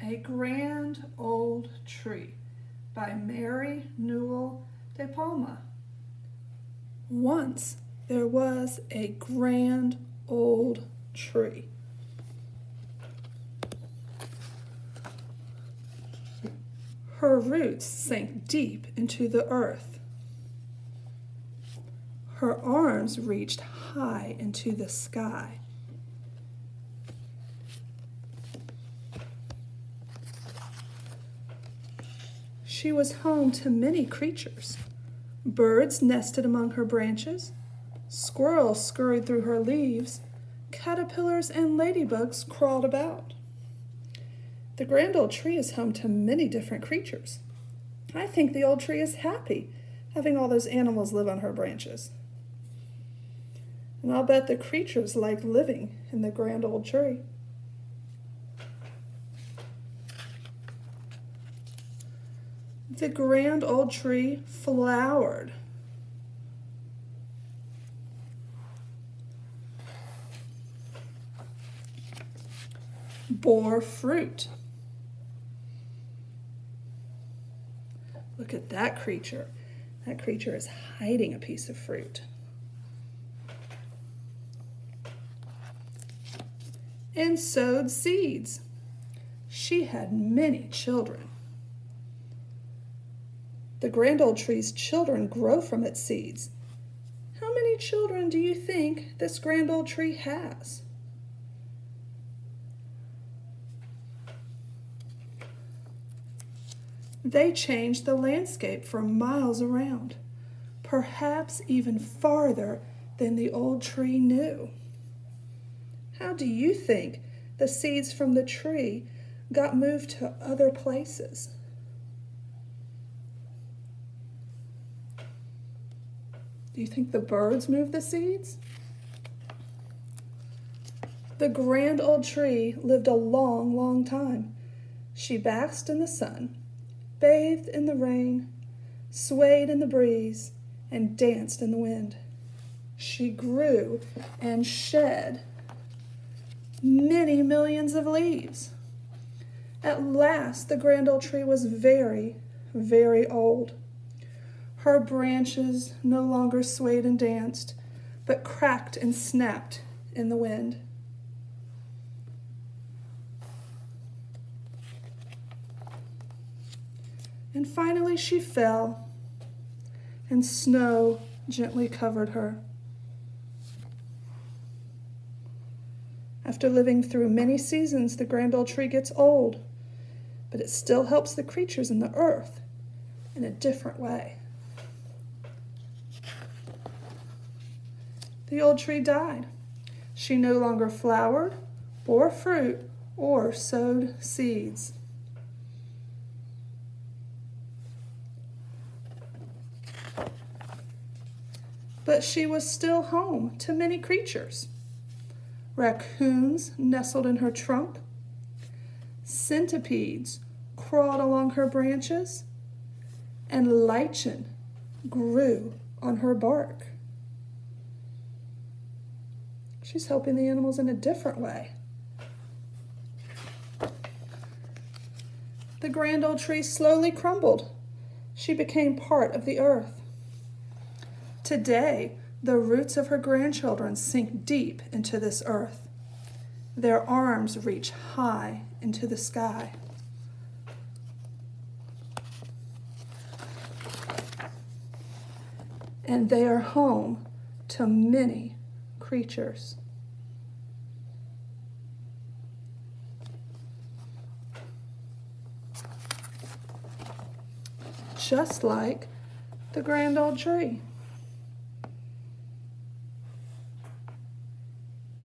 A Grand Old Tree by Mary Newell DePalma. Once there was a grand old tree. Her roots sank deep into the earth. Her arms reached high into the sky. She was home to many creatures. Birds nested among her branches, squirrels scurried through her leaves, caterpillars and ladybugs crawled about. The grand old tree is home to many different creatures. I think the old tree is happy having all those animals live on her branches. And I'll bet the creatures like living in the grand old tree. The grand old tree flowered. Bore fruit. Look at that creature. That creature is hiding a piece of fruit. And sowed seeds. She had many children. The grand old tree's children grow from its seeds. How many children do you think this grand old tree has? They change the landscape for miles around, perhaps even farther than the old tree knew. How do you think the seeds from the tree got moved to other places? Do you think the birds moved the seeds? The grand old tree lived a long, long time. She basked in the sun, bathed in the rain, swayed in the breeze, and danced in the wind. She grew and shed many millions of leaves. At last, the grand old tree was very, very old. Her branches no longer swayed and danced, but cracked and snapped in the wind. And finally she fell, and snow gently covered her. After living through many seasons, the grand old tree gets old, but it still helps the creatures in the earth in a different way. The old tree died. She no longer flowered, bore fruit, or sowed seeds. But she was still home to many creatures. Raccoons nestled in her trunk. Centipedes crawled along her branches. And lichen grew on her bark. She's helping the animals in a different way. The grand old tree slowly crumbled. She became part of the earth. Today, the roots of her grandchildren sink deep into this earth. Their arms reach high into the sky. And they are home to many creatures. Just like the grand old tree.